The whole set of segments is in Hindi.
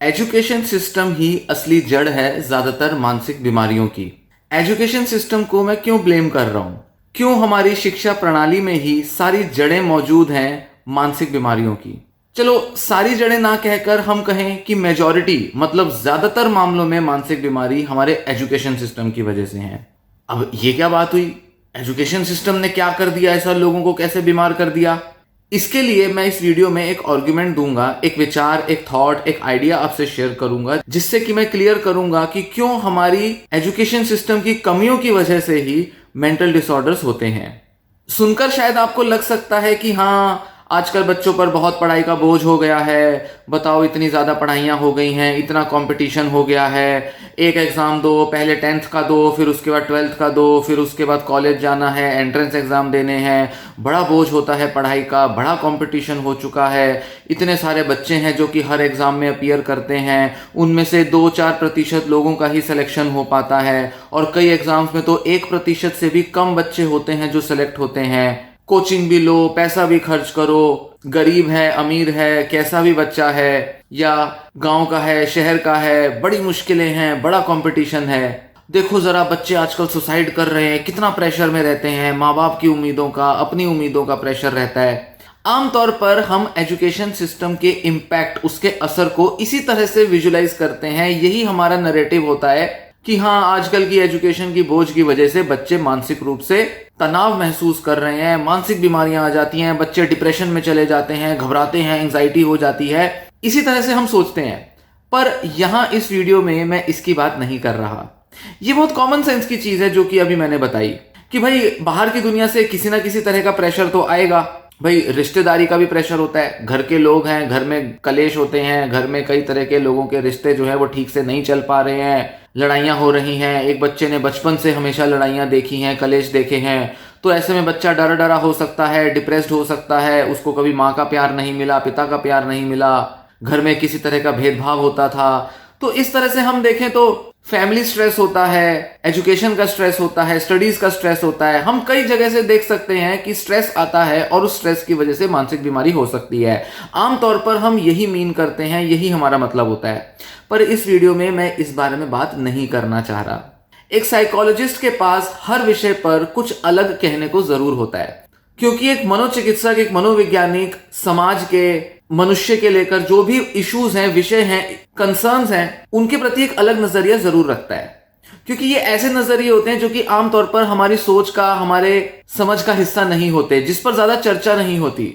एजुकेशन सिस्टम ही असली जड़ है ज्यादातर मानसिक बीमारियों की। एजुकेशन सिस्टम को मैं क्यों ब्लेम कर रहा हूं? क्यों हमारी शिक्षा प्रणाली में ही सारी जड़ें मौजूद हैं मानसिक बीमारियों की? चलो सारी जड़ें ना कहकर हम कहें कि मेजॉरिटी मतलब ज्यादातर मामलों में मानसिक बीमारी हमारे एजुकेशन सिस्टम की वजह से है। अब ये क्या बात हुई? एजुकेशन सिस्टम ने क्या कर दिया ऐसा, लोगों को कैसे बीमार कर दिया? इसके लिए मैं इस वीडियो में एक आर्गुमेंट दूंगा, एक विचार, एक थॉट, एक आइडिया आपसे शेयर करूंगा, जिससे कि मैं क्लियर करूंगा कि क्यों हमारी एजुकेशन सिस्टम की कमियों की वजह से ही मेंटल डिसऑर्डर्स होते हैं। सुनकर शायद आपको लग सकता है कि हाँ, आजकल बच्चों पर बहुत पढ़ाई का बोझ हो गया है, बताओ इतनी ज़्यादा पढ़ाइयाँ हो गई हैं, इतना कंपटीशन हो गया है, एक एग्ज़ाम दो, पहले 10th का दो, फिर उसके बाद 12th का दो, फिर उसके बाद कॉलेज जाना है, एंट्रेंस एग्ज़ाम देने हैं, बड़ा बोझ होता है पढ़ाई का, बड़ा कंपटीशन हो चुका है, इतने सारे बच्चे हैं जो कि हर एग्ज़ाम में अपीयर करते हैं, उनमें से 2-4% लोगों का ही सिलेक्शन हो पाता है, और कई एग्ज़ाम्स में तो 1% से भी कम बच्चे होते हैं जो सेलेक्ट होते हैं। कोचिंग भी लो, पैसा भी खर्च करो, गरीब है, अमीर है, कैसा भी बच्चा है, या गांव का है, शहर का है, बड़ी मुश्किलें हैं, बड़ा कंपटीशन है। देखो जरा बच्चे आजकल सुसाइड कर रहे हैं, कितना प्रेशर में रहते हैं, माँ बाप की उम्मीदों का, अपनी उम्मीदों का प्रेशर रहता है। आमतौर पर हम एजुकेशन सिस्टम के इम्पैक्ट, उसके असर को इसी तरह से विजुलाइज करते हैं। यही हमारा नैरेटिव होता है कि हाँ, आजकल की एजुकेशन की बोझ की वजह से बच्चे मानसिक रूप से तनाव महसूस कर रहे हैं, मानसिक बीमारियां आ जाती हैं, बच्चे डिप्रेशन में चले जाते हैं, घबराते हैं, एंजाइटी हो जाती है। इसी तरह से हम सोचते हैं। पर यहां इस वीडियो में मैं इसकी बात नहीं कर रहा। ये बहुत कॉमन सेंस की चीज है जो कि अभी मैंने बताई कि भाई बाहर की दुनिया से किसी ना किसी तरह का प्रेशर तो आएगा। भाई रिश्तेदारी का भी प्रेशर होता है, घर के लोग हैं, घर में कलेश होते हैं, घर में कई तरह के लोगों के रिश्ते जो है वो ठीक से नहीं चल पा रहे हैं, लड़ाइयाँ हो रही हैं। एक बच्चे ने बचपन से हमेशा लड़ाइयाँ देखी हैं, कलेश देखे हैं, तो ऐसे में बच्चा डरा डरा हो सकता है, डिप्रेस्ड हो सकता है, उसको कभी माँ का प्यार नहीं मिला, पिता का प्यार नहीं मिला, घर में किसी तरह का भेदभाव होता था। तो इस तरह से हम देखें तो फैमिली स्ट्रेस होता है, एजुकेशन का स्ट्रेस होता है, स्टडीज का स्ट्रेस होता है। हम कई जगह से देख सकते हैं कि स्ट्रेस आता है और उस स्ट्रेस की वजह से मानसिक बीमारी हो सकती है। आमतौर पर हम यही मीन करते हैं, यही हमारा मतलब होता है। पर इस वीडियो में मैं इस बारे में बात नहीं करना चाह रहा। एक साइकोलॉजिस्ट के पास हर विषय पर कुछ अलग कहने को जरूर होता है, क्योंकि एक मनोचिकित्सक, एक मनोवैज्ञानिक समाज के, मनुष्य के लेकर जो भी इश्यूज हैं, विषय हैं, कंसर्न्स हैं, उनके प्रति एक अलग नजरिया जरूर रखता है। क्योंकि ये ऐसे नजरिए होते हैं जो कि आमतौर पर हमारी सोच का, हमारे समझ का हिस्सा नहीं होते, जिस पर ज्यादा चर्चा नहीं होती।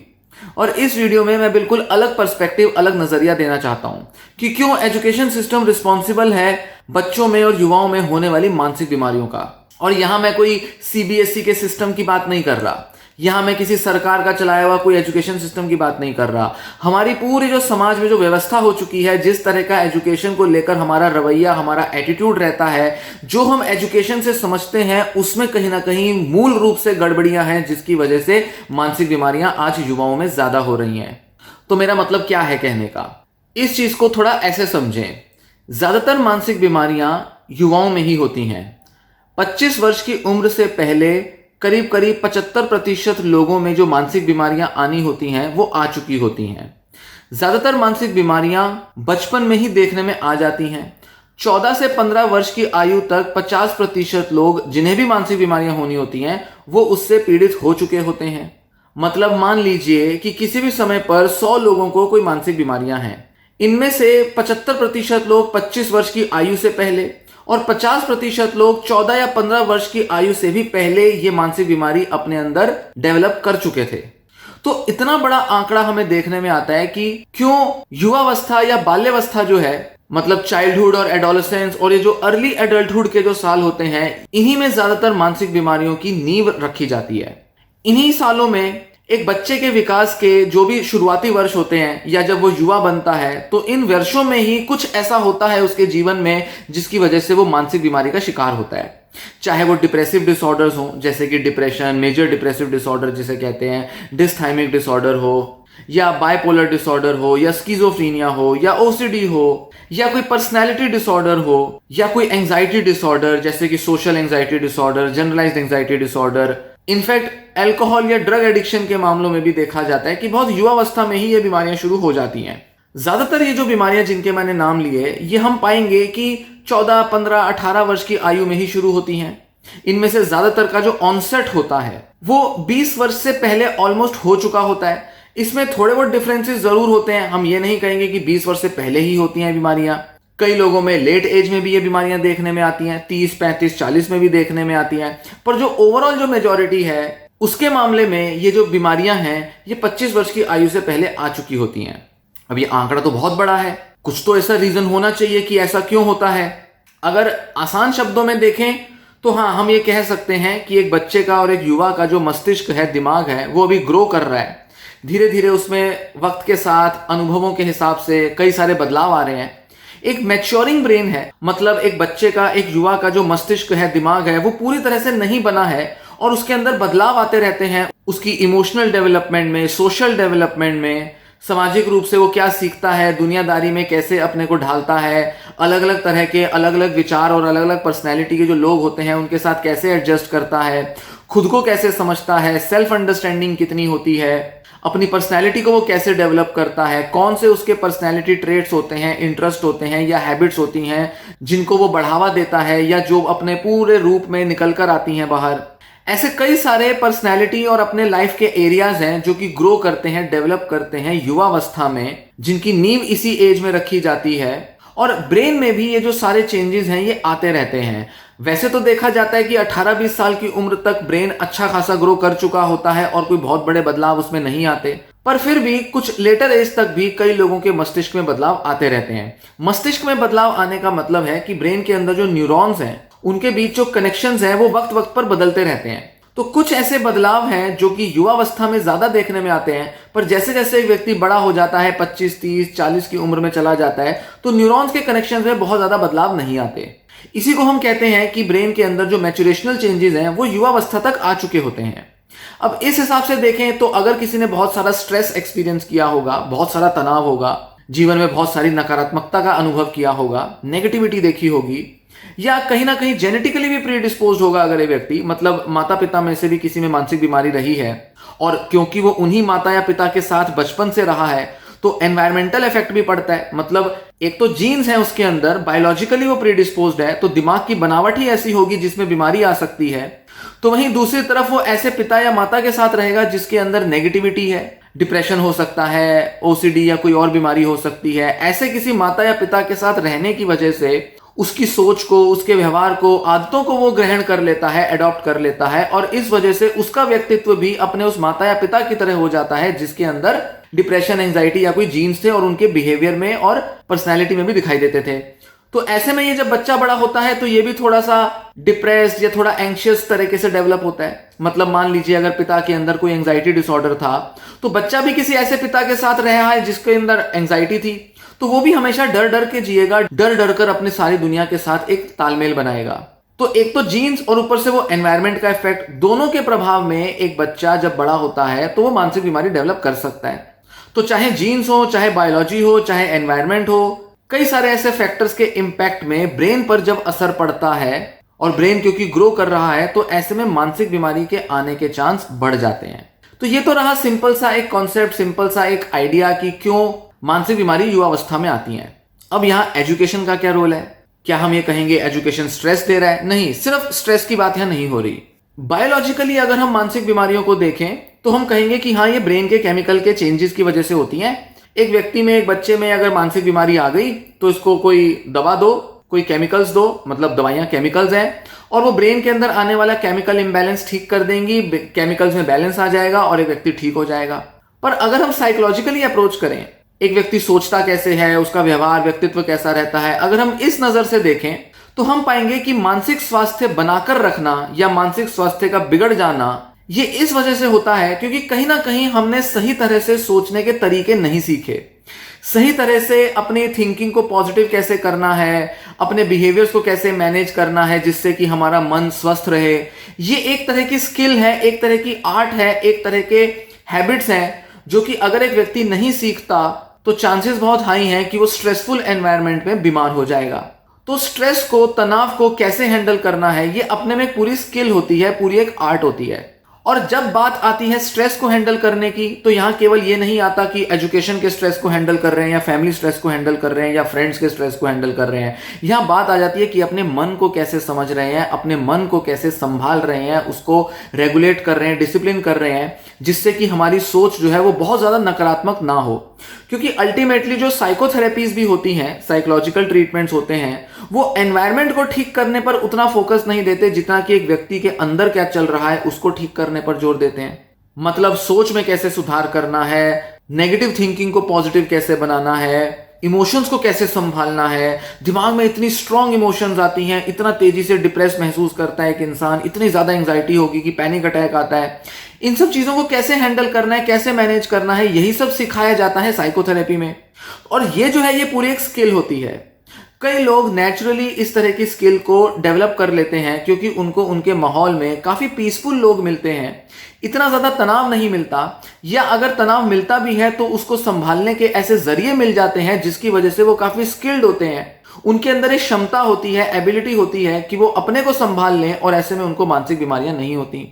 और इस वीडियो में मैं बिल्कुल अलग पर्सपेक्टिव, अलग नजरिया देना चाहता हूं कि क्यों एजुकेशन सिस्टम रिस्पॉन्सिबल है बच्चों में और युवाओं में होने वाली मानसिक बीमारियों का। और यहां मैं कोई सीबीएसई के सिस्टम की बात नहीं कर रहा, यहां मैं किसी सरकार का चलाया हुआ कोई एजुकेशन सिस्टम की बात नहीं कर रहा। हमारी पूरी जो समाज में जो व्यवस्था हो चुकी है, जिस तरह का एजुकेशन को लेकर हमारा रवैया, हमारा एटीट्यूड रहता है, जो हम एजुकेशन से समझते हैं, उसमें कहीं ना कहीं मूल रूप से गड़बड़ियां हैं, जिसकी वजह से मानसिक बीमारियां आज युवाओं में ज्यादा हो रही हैं। तो मेरा मतलब क्या है कहने का? इस चीज को थोड़ा ऐसे समझें। ज्यादातर मानसिक बीमारियां युवाओं में ही होती हैं। 25 वर्ष की उम्र से पहले करीब करीब 75% लोगों में जो मानसिक बीमारियां आनी होती हैं वो आ चुकी होती हैं। ज्यादातर मानसिक बीमारियां बचपन में ही देखने में आ जाती हैं। 14 से 15 वर्ष की आयु तक 50% लोग जिन्हें भी मानसिक बीमारियां होनी होती हैं वो उससे पीड़ित हो चुके होते हैं। मतलब मान लीजिए कि किसी भी समय पर 100 लोगों को कोई मानसिक बीमारियां हैं। इनमें से 75% लोग 25 वर्ष की आयु से पहले और 50% लोग 14 या 15 वर्ष की आयु से भी पहले ये मानसिक बीमारी अपने अंदर डेवलप कर चुके थे। तो इतना बड़ा आंकड़ा हमें देखने में आता है कि क्यों युवावस्था या बाल्यावस्था जो है, मतलब चाइल्डहुड और एडोलेसेंस और ये जो अर्ली एडल्टहुड के जो साल होते हैं, इन्हीं में ज्यादातर मानसिक बीमारियों की नींव रखी जाती है। इन्हीं सालों में एक बच्चे के विकास के जो भी शुरुआती वर्ष होते हैं या जब वो युवा बनता है, तो इन वर्षों में ही कुछ ऐसा होता है उसके जीवन में जिसकी वजह से वो मानसिक बीमारी का शिकार होता है। चाहे वो डिप्रेसिव डिसऑर्डर्स हो, जैसे कि डिप्रेशन, मेजर डिप्रेसिव डिसऑर्डर जिसे कहते हैं, डिस्थाइमिक डिसऑर्डर हो, या बाइपोलर डिसऑर्डर हो, या स्किज़ोफ्रेनिया हो, या ओसीडी हो, या कोई पर्सनैलिटी डिसऑर्डर हो, या कोई एंजाइटी डिसऑर्डर जैसे कि social anxiety disorder, generalised anxiety disorder. In fact alcohol या ड्रग एडिक्शन के मामलों में भी देखा जाता है कि बहुत युवावस्था में ही ये बीमारियां शुरू हो जाती हैं। ज्यादातर ये जो बीमारियां जिनके मैंने नाम लिए ये हम पाएंगे कि 14, 15, 18 वर्ष की आयु में ही शुरू होती हैं। इनमें से ज्यादातर का जो ऑनसेट होता है वो 20 वर्ष से पहले ऑलमोस्ट हो चुका होता है। इसमें थोड़े बहुत डिफरेंसेस जरूर होते हैं, हम ये नहीं कहेंगे कि 20 वर्ष से पहले ही होती हैं बीमारियां। कई लोगों में लेट एज में भी ये बीमारियां देखने में आती हैं, 30, 35, 40 में भी देखने में आती हैं। पर जो ओवरऑल जो मेजॉरिटी है उसके मामले में ये जो बीमारियां हैं ये 25 वर्ष की आयु से पहले आ चुकी होती हैं। अब ये आंकड़ा तो बहुत बड़ा है, कुछ तो ऐसा रीजन होना चाहिए कि ऐसा क्यों होता है। अगर आसान शब्दों में देखें तो हाँ, हम ये कह सकते हैं कि एक बच्चे का और एक युवा का जो मस्तिष्क है, दिमाग है, वो अभी ग्रो कर रहा है। धीरे धीरे उसमें वक्त के साथ अनुभवों के हिसाब से कई सारे बदलाव आ रहे हैं। एक मैच्योरिंग ब्रेन है, मतलब एक बच्चे का, एक युवा का जो मस्तिष्क है, दिमाग है, वो पूरी तरह से नहीं बना है और उसके अंदर बदलाव आते रहते हैं। उसकी इमोशनल डेवलपमेंट में, सोशल डेवलपमेंट में, सामाजिक रूप से वो क्या सीखता है, दुनियादारी में कैसे अपने को ढालता है, अलग अलग तरह के अलग अलग विचार और अलग अलग पर्सनैलिटी के जो लोग होते हैं उनके साथ कैसे एडजस्ट करता है, खुद को कैसे समझता है, सेल्फ अंडरस्टैंडिंग कितनी होती है, अपनी पर्सनैलिटी को वो कैसे डेवलप करता है, कौन से उसके पर्सनैलिटी ट्रेट्स होते हैं, इंटरेस्ट होते हैं या हैबिट्स होती हैं जिनको वो बढ़ावा देता है या जो अपने पूरे रूप में निकल कर आती हैं बाहर। ऐसे कई सारे पर्सनैलिटी और अपने लाइफ के एरियाज हैं जो कि ग्रो करते हैं, डेवलप करते हैं युवावस्था में, जिनकी नींव इसी एज में रखी जाती है। और ब्रेन में भी ये जो सारे चेंजेस हैं ये आते रहते हैं। वैसे तो देखा जाता है कि 18-20 साल की उम्र तक ब्रेन अच्छा खासा ग्रो कर चुका होता है और कोई बहुत बड़े बदलाव उसमें नहीं आते, पर फिर भी कुछ लेटर एज तक भी कई लोगों के मस्तिष्क में बदलाव आते रहते हैं। मस्तिष्क में बदलाव आने का मतलब है कि ब्रेन के अंदर जो न्यूरॉन्स हैं उनके बीच जो कनेक्शंस हैं वो वक्त वक्त पर बदलते रहते हैं। तो कुछ ऐसे बदलाव हैं जो कि युवावस्था में ज्यादा देखने में आते हैं, पर जैसे जैसे एक व्यक्ति बड़ा हो जाता है, 25, 30, 40 की उम्र में चला जाता है, तो न्यूरॉन्स के कनेक्शंस में बहुत ज्यादा बदलाव नहीं आते। इसी को हम कहते हैं कि ब्रेन के अंदर जो मैच्योरेशनल चेंजेस हैं वो युवावस्था तक आ चुके होते हैं। अब इस हिसाब से देखें तो अगर किसी ने बहुत सारा स्ट्रेस एक्सपीरियंस किया होगा, बहुत सारा तनाव होगा, जीवन में बहुत सारी नकारात्मकता का अनुभव किया होगा, नेगेटिविटी देखी होगी, या कहीं ना कहीं जेनेटिकली भी प्रीडिस्पोज्ड होगा अगर ये व्यक्ति, मतलब माता पिता में से भी किसी में मानसिक बीमारी रही है और क्योंकि वो उन्हीं माता या पिता के साथ बचपन से रहा है तो एनवायरमेंटल इफेक्ट भी पड़ता है। मतलब एक तो जीन्स है उसके अंदर, बायोलॉजिकली वो प्रीडिस्पोज्ड है, तो दिमाग की बनावट ही ऐसी होगी जिसमें बीमारी आ सकती है। तो वहीं दूसरी तरफ वो ऐसे पिता या माता के साथ रहेगा जिसके अंदर नेगेटिविटी है, डिप्रेशन हो सकता है, ओसीडी या कोई और बीमारी हो सकती है। ऐसे किसी माता या पिता के साथ रहने की वजह से उसकी सोच को, उसके व्यवहार को, आदतों को वो ग्रहण कर लेता है, अडॉप्ट कर लेता है और इस वजह से उसका व्यक्तित्व भी अपने उस माता या पिता की तरह हो जाता है जिसके अंदर डिप्रेशन, एंजाइटी या कोई जीन्स थे और उनके बिहेवियर में और पर्सनैलिटी में भी दिखाई देते थे। तो ऐसे में ये जब बच्चा बड़ा होता है तो ये भी थोड़ा सा डिप्रेस्ड या थोड़ा एंशियस तरीके से डेवलप होता है। मतलब मान लीजिए अगर पिता के अंदर कोई एंजाइटी डिसऑर्डर था तो बच्चा भी किसी ऐसे पिता के साथ रहा है जिसके अंदर एंजाइटी थी, तो वो भी हमेशा डर डर के जिएगा, डर डर कर अपनी सारी दुनिया के साथ एक तालमेल बनाएगा। तो एक तो जीन्स और ऊपर से वो एनवायरनमेंट का इफेक्ट, दोनों के प्रभाव में एक बच्चा जब बड़ा होता है तो वो मानसिक बीमारी डेवलप कर सकता है। तो चाहे जीन्स हो, चाहे बायोलॉजी हो, चाहे एनवायरनमेंट हो, कई सारे ऐसे फैक्टर्स के इंपैक्ट में ब्रेन पर जब असर पड़ता है और ब्रेन क्योंकि ग्रो कर रहा है तो ऐसे में मानसिक बीमारी के आने के चांस बढ़ जाते हैं। तो ये तो रहा सिंपल सा एक कॉन्सेप्ट, सिंपल सा एक आइडिया कि क्यों मानसिक बीमारी युवावस्था में आती है। अब यहाँ एजुकेशन का क्या रोल है? क्या हम ये कहेंगे एजुकेशन स्ट्रेस दे रहा है? नहीं, सिर्फ स्ट्रेस की बात यहाँ नहीं हो रही। बायोलॉजिकली अगर हम मानसिक बीमारियों को देखें तो हम कहेंगे कि हाँ, ये ब्रेन के केमिकल के चेंजेस की वजह से होती हैं। एक व्यक्ति में, एक बच्चे में अगर मानसिक बीमारी आ गई तो इसको कोई दवा दो, कोई केमिकल्स दो, मतलब दवाइयां केमिकल्स हैं, और वो ब्रेन के अंदर आने वाला केमिकल इंबैलेंस ठीक कर देंगी, केमिकल्स में बैलेंस आ जाएगा और एक व्यक्ति ठीक हो जाएगा। पर अगर हम साइकोलॉजिकली अप्रोच करें, एक व्यक्ति सोचता कैसे है, उसका व्यवहार, व्यक्तित्व कैसा रहता है, अगर हम इस नजर से देखें तो हम पाएंगे कि मानसिक स्वास्थ्य बनाकर रखना या मानसिक स्वास्थ्य का बिगड़ जाना ये इस वजह से होता है क्योंकि कहीं ना कहीं हमने सही तरह से सोचने के तरीके नहीं सीखे, सही तरह से अपनी थिंकिंग को पॉजिटिव कैसे करना है, अपने बिहेवियर्स को कैसे मैनेज करना है जिससे कि हमारा मन स्वस्थ रहे। ये एक तरह की स्किल है, एक तरह की आर्ट है, एक तरह के हैबिट्स हैं जो कि अगर एक व्यक्ति नहीं सीखता तो चांसेस बहुत हाई हैं कि वो स्ट्रेसफुल एनवायरनमेंट में बीमार हो जाएगा। तो स्ट्रेस को, तनाव को कैसे हैंडल करना है ये अपने में एक पूरी स्किल होती है, पूरी एक आर्ट होती है। और जब बात आती है स्ट्रेस को हैंडल करने की, तो यहां केवल ये नहीं आता कि एजुकेशन के स्ट्रेस को हैंडल कर रहे हैं या फैमिली स्ट्रेस को हैंडल कर रहे हैं या फ्रेंड्स के स्ट्रेस को हैंडल कर रहे हैं। यहां बात आ जाती है कि अपने मन को कैसे समझ रहे हैं, अपने मन को कैसे संभाल रहे हैं, उसको रेगुलेट कर रहे हैं, डिसिप्लिन कर रहे हैं, जिससे कि हमारी सोच जो है वो बहुत ज्यादा नकारात्मक ना हो। क्योंकि अल्टीमेटली जो साइकोथेरेपीज भी होती हैं, साइकोलॉजिकल ट्रीटमेंट्स होते हैं, वो एनवायरनमेंट को ठीक करने पर उतना फोकस नहीं देते जितना कि एक व्यक्ति के अंदर क्या चल रहा है उसको ठीक करने पर जोर देते हैं। मतलब सोच में कैसे सुधार करना है, नेगेटिव थिंकिंग को पॉजिटिव कैसे बनाना है, इमोशंस को कैसे संभालना है। दिमाग में इतनी स्ट्रांग इमोशंस आती हैं, इतना तेजी से डिप्रेस महसूस करता है कि इंसान, इतनी ज्यादा एंजाइटी होगी कि पैनिक अटैक आता है। इन सब चीजों को कैसे हैंडल करना है, कैसे मैनेज करना है, यही सब सिखाया जाता है साइकोथेरेपी में। और ये जो है ये पूरी एक स्किल होती है। कई लोग नेचुरली इस तरह की स्किल को डेवलप कर लेते हैं क्योंकि उनको उनके माहौल में काफी पीसफुल लोग मिलते हैं, इतना ज्यादा तनाव नहीं मिलता, या अगर तनाव मिलता भी है तो उसको संभालने के ऐसे जरिए मिल जाते हैं जिसकी वजह से वो काफी स्किल्ड होते हैं। उनके अंदर एक क्षमता होती है, एबिलिटी होती है कि वो अपने को संभाल लें और ऐसे में उनको मानसिक बीमारियां नहीं होती।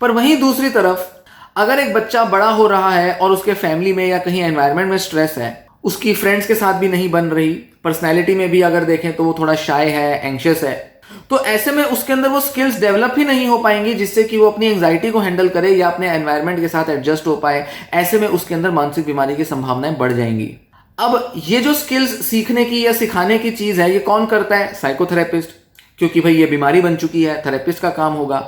पर वहीं दूसरी तरफ अगर एक बच्चा बड़ा हो रहा है और उसके फैमिली में या कहीं एनवायरनमेंट में स्ट्रेस है, उसकी फ्रेंड्स के साथ भी नहीं बन रही, पर्सनैलिटी में भी अगर देखें तो वो थोड़ा शाय है, एंग्शियस है, तो ऐसे में उसके अंदर वो स्किल्स डेवलप ही नहीं हो पाएंगी जिससे कि वो अपनी एंजाइटी को हैंडल करे या अपने एनवायरनमेंट के साथ एडजस्ट हो पाए। ऐसे में उसके अंदर मानसिक बीमारी की संभावनाएं बढ़ जाएंगी। अब ये जो स्किल्स सीखने की या सिखाने की चीज है, ये कौन करता है? साइकोथेरेपिस्ट, क्योंकि भाई ये बीमारी बन चुकी है, थेरेपिस्ट का काम होगा।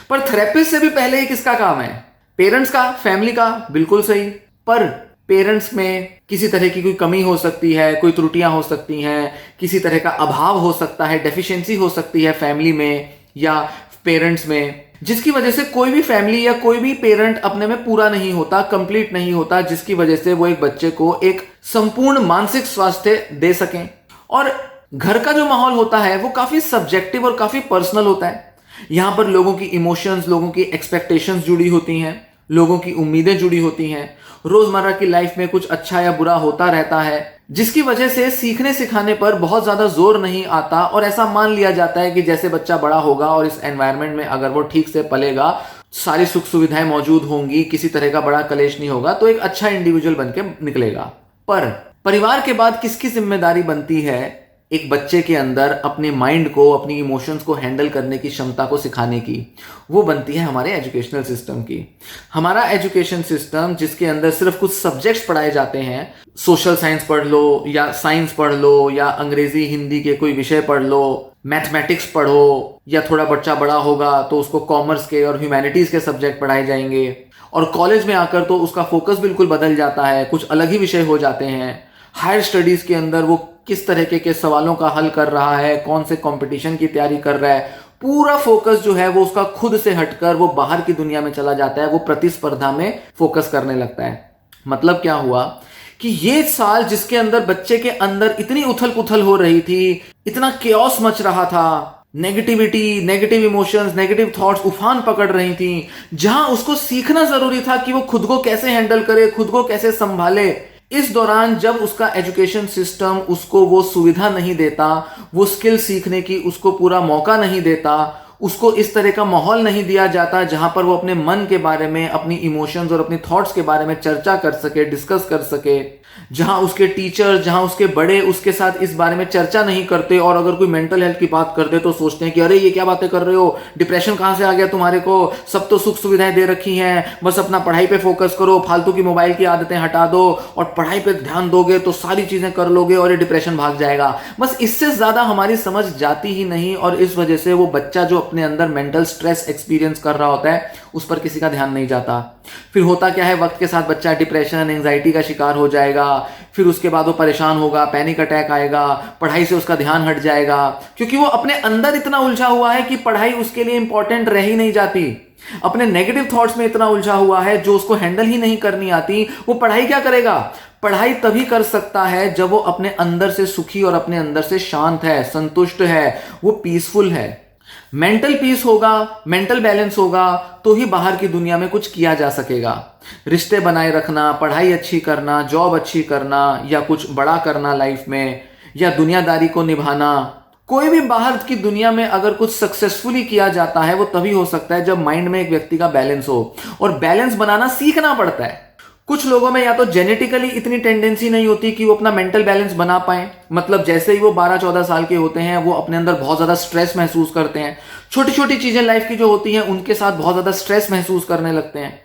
पर थेरेपिस्ट से भी पहले ये किसका काम है? पेरेंट्स का, फैमिली का। बिल्कुल सही। पर पेरेंट्स में किसी तरह की कोई कमी हो सकती है, कोई त्रुटियां हो सकती हैं, किसी तरह का अभाव हो सकता है, डेफिशिएंसी हो सकती है फैमिली में या पेरेंट्स में, जिसकी वजह से कोई भी फैमिली या कोई भी पेरेंट अपने में पूरा नहीं होता, कंप्लीट नहीं होता, जिसकी वजह से वो एक बच्चे को एक संपूर्ण मानसिक स्वास्थ्य दे सकें। और घर का जो माहौल होता है वो काफी सब्जेक्टिव और काफी पर्सनल होता है। यहां पर लोगों की इमोशंस, लोगों की एक्सपेक्टेशंस जुड़ी होती हैं, लोगों की उम्मीदें जुड़ी होती हैं, रोजमर्रा की लाइफ में कुछ अच्छा या बुरा होता रहता है, जिसकी वजह से सीखने सिखाने पर बहुत ज्यादा जोर नहीं आता और ऐसा मान लिया जाता है कि जैसे बच्चा बड़ा होगा और इस एनवायरनमेंट में अगर वो ठीक से पलेगा, सारी सुख सुविधाएं मौजूद होंगी, किसी तरह का बड़ा कलेश नहीं होगा, तो एक अच्छा इंडिविजुअल बन के निकलेगा। पर परिवार के बाद किसकी जिम्मेदारी बनती है एक बच्चे के अंदर अपने माइंड को, अपनी इमोशंस को हैंडल करने की क्षमता को सिखाने की? वो बनती है हमारे एजुकेशनल सिस्टम की। हमारा एजुकेशन सिस्टम जिसके अंदर सिर्फ कुछ सब्जेक्ट्स पढ़ाए जाते हैं, सोशल साइंस पढ़ लो या साइंस पढ़ लो या अंग्रेजी हिंदी के कोई विषय पढ़ लो, मैथमेटिक्स पढ़ो, या थोड़ा बच्चा बड़ा होगा तो उसको कॉमर्स के और ह्यूमैनिटीज के सब्जेक्ट पढ़ाए जाएंगे, और कॉलेज में आकर तो उसका फोकस बिल्कुल बदल जाता है, कुछ अलग ही विषय हो जाते हैं। हायर स्टडीज के अंदर वो किस तरह के सवालों का हल कर रहा है, कौन से कंपटीशन की तैयारी कर रहा है, पूरा फोकस जो है वो उसका खुद से हटकर वो बाहर की दुनिया में चला जाता है, वो प्रतिस्पर्धा में फोकस करने लगता है। मतलब क्या हुआ कि ये साल जिसके अंदर बच्चे के अंदर इतनी उथल पुथल हो रही थी, इतना केओस मच रहा था, negativity, negative emotions, negative thoughts उफान पकड़ रही थी, जहां उसको सीखना जरूरी था कि वो खुद को कैसे हैंडल करे, खुद को कैसे संभाले, इस दौरान जब उसका एजुकेशन सिस्टम उसको वो सुविधा नहीं देता, वो स्किल सीखने की उसको पूरा मौका नहीं देता, उसको इस तरह का माहौल नहीं दिया जाता जहां पर वो अपने मन के बारे में, अपनी इमोशंस और अपनी थॉट्स के बारे में चर्चा कर सके, डिस्कस कर सके, जहां उसके टीचर, जहां उसके बड़े उसके साथ इस बारे में चर्चा नहीं करते, और अगर कोई मेंटल हेल्थ की बात कर दे तो सोचते हैं कि अरे ये क्या बातें कर रहे हो, डिप्रेशन कहां से आ गया तुम्हारे को, सब तो सुख सुविधाएं दे रखी हैं, बस अपना पढ़ाई पे फोकस करो, फालतू की मोबाइल की आदतें हटा दो और पढ़ाई पे ध्यान दोगे तो सारी चीजें कर लोगे और ये डिप्रेशन भाग जाएगा। बस इससे ज्यादा हमारी समझ जाती ही नहीं, और इस वजह से वो बच्चा जो अपने अंदर मेंटल स्ट्रेस एक्सपीरियंस कर रहा होता है उस पर किसी का ध्यान नहीं जाता। फिर होता क्या है, वक्त के साथ बच्चा डिप्रेशन, एंजाइटी का शिकार हो जाएगा, फिर उसके बाद वो परेशान होगा, पैनिक अटैक आएगा, पढ़ाई से उसका ध्यान हट जाएगा, क्योंकि वो अपने अंदर इतना उलझा हुआ है कि पढ़ाई उसके लिए इंपॉर्टेंट रह ही नहीं जाती। अपने नेगेटिव थॉट्स में इतना उलझा हुआ है जो उसको हैंडल ही नहीं करनी आती। वो पढ़ाई क्या करेगा? पढ़ाई तभी कर सकता है जब वो अपने अंदर से सुखी और अपने अंदर से शांत है, संतुष्ट है, वो पीसफुल है। मेंटल पीस होगा, मेंटल बैलेंस होगा तो ही बाहर की दुनिया में कुछ किया जा सकेगा। रिश्ते बनाए रखना, पढ़ाई अच्छी करना, जॉब अच्छी करना, या कुछ बड़ा करना लाइफ में, या दुनियादारी को निभाना, कोई भी बाहर की दुनिया में अगर कुछ सक्सेसफुली किया जाता है वो तभी हो सकता है जब माइंड में एक व्यक्ति का बैलेंस हो, और बैलेंस बनाना सीखना पड़ता है। कुछ लोगों में या तो जेनेटिकली इतनी टेंडेंसी नहीं होती कि वो अपना मेंटल बैलेंस बना पाए, मतलब जैसे ही वो 12-14 साल के होते हैं वो अपने अंदर बहुत ज्यादा स्ट्रेस महसूस करते हैं, छोटी छोटी चीजें लाइफ की जो होती हैं उनके साथ बहुत ज्यादा स्ट्रेस महसूस करने लगते हैं,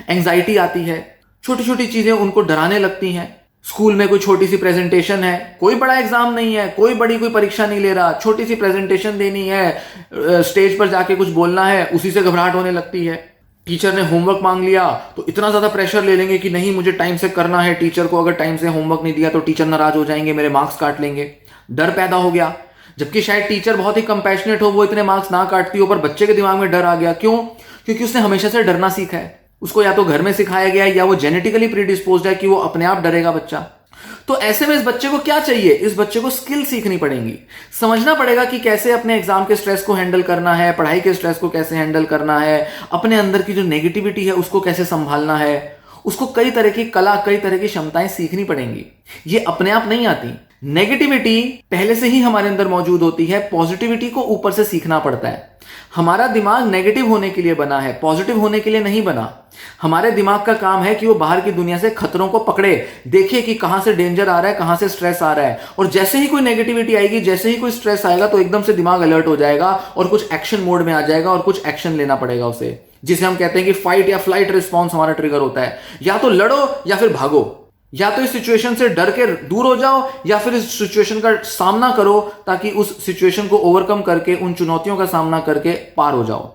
एंग्जाइटी आती है, छोटी छोटी चीजें उनको डराने लगती हैं। स्कूल में कोई छोटी सी प्रेजेंटेशन है, कोई बड़ा एग्जाम नहीं है, कोई बड़ी कोई परीक्षा नहीं ले रहा, छोटी सी प्रेजेंटेशन देनी है, स्टेज पर जाके कुछ बोलना है, उसी से घबराहट होने लगती है। टीचर ने होमवर्क मांग लिया तो इतना ज्यादा प्रेशर ले लेंगे कि नहीं मुझे टाइम से करना है, टीचर को अगर टाइम से होमवर्क नहीं दिया तो टीचर नाराज हो जाएंगे, मेरे मार्क्स काट लेंगे। डर पैदा हो गया, जबकि शायद टीचर बहुत ही कंपैशनेट हो, वो इतने मार्क्स ना काटती हो, पर बच्चे के दिमाग में डर आ गया। क्यों? क्योंकि उसने हमेशा से डरना सीखा है। उसको या तो घर में सिखाया गया है या वो जेनेटिकली प्रीडिस्पोज्ड है कि वो अपने आप डरेगा बच्चा। तो ऐसे में इस बच्चे को क्या चाहिए? इस बच्चे को स्किल सीखनी पड़ेंगी, समझना पड़ेगा कि कैसे अपने एग्जाम के स्ट्रेस को हैंडल करना है, पढ़ाई के स्ट्रेस को कैसे हैंडल करना है, अपने अंदर की जो नेगेटिविटी है उसको कैसे संभालना है। उसको कई तरह की कला, कई तरह की क्षमताएं सीखनी पड़ेंगी, ये अपने आप नहीं आती। नेगेटिविटी पहले से ही हमारे अंदर मौजूद होती है, पॉजिटिविटी को ऊपर से सीखना पड़ता है। हमारा दिमाग नेगेटिव होने के लिए बना है, पॉजिटिव होने के लिए नहीं बना। हमारे दिमाग का काम है कि वो बाहर की दुनिया से खतरों को पकड़े, देखे कि कहां से डेंजर आ रहा है, कहां से स्ट्रेस आ रहा है, और जैसे ही कोई नेगेटिविटी आएगी, जैसे ही कोई स्ट्रेस आएगा तो एकदम से दिमाग अलर्ट हो जाएगा और कुछ एक्शन मोड में आ जाएगा और कुछ एक्शन लेना पड़ेगा उसे, जिसे हम कहते हैं कि फाइट या फ्लाइट रिस्पॉन्स हमारा ट्रिगर होता है। या तो लड़ो या फिर भागो, या तो इस सिचुएशन से डर के दूर हो जाओ या फिर इस सिचुएशन का सामना करो ताकि उस सिचुएशन को ओवरकम करके, उन चुनौतियों का सामना करके पार हो जाओ।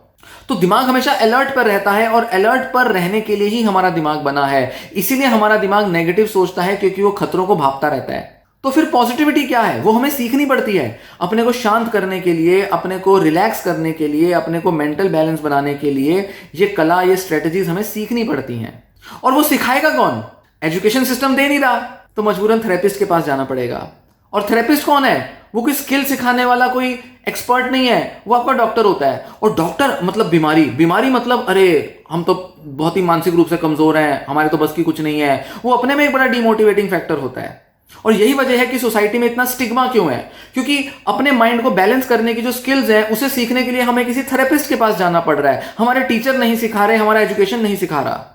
तो दिमाग हमेशा अलर्ट पर रहता है और अलर्ट पर रहने के लिए ही हमारा दिमाग बना है। इसीलिए हमारा दिमाग नेगेटिव सोचता है, क्योंकि वो खतरों को भांपता रहता है। तो फिर पॉजिटिविटी क्या है? वो हमें सीखनी पड़ती है। अपने को शांत करने के लिए, अपने को रिलैक्स करने के लिए, अपने को मेंटल बैलेंस बनाने के लिए ये कला, ये स्ट्रेटजीज हमें सीखनी पड़ती हैं। और वो सिखाएगा कौन? एजुकेशन सिस्टम दे नहीं रहा, तो मजबूरन थेरेपिस्ट के पास जाना पड़ेगा। और थेरेपिस्ट कौन है? वो कोई स्किल सिखाने वाला कोई एक्सपर्ट नहीं है, वो आपका डॉक्टर होता है। और डॉक्टर मतलब बीमारी मतलब अरे हम तो बहुत ही मानसिक रूप से कमजोर हैं, हमारे तो बस की कुछ नहीं है, वो अपने में एक बड़ा डिमोटिवेटिंग फैक्टर होता है। और यही वजह है कि सोसाइटी में इतना स्टिग्मा क्यों है, क्योंकि अपने माइंड को बैलेंस करने की जो स्किल्स है उसे सीखने के लिए हमें किसी थेरेपिस्ट के पास जाना पड़ रहा है। हमारे टीचर नहीं सिखा रहे, हमारा एजुकेशन नहीं सिखा रहा,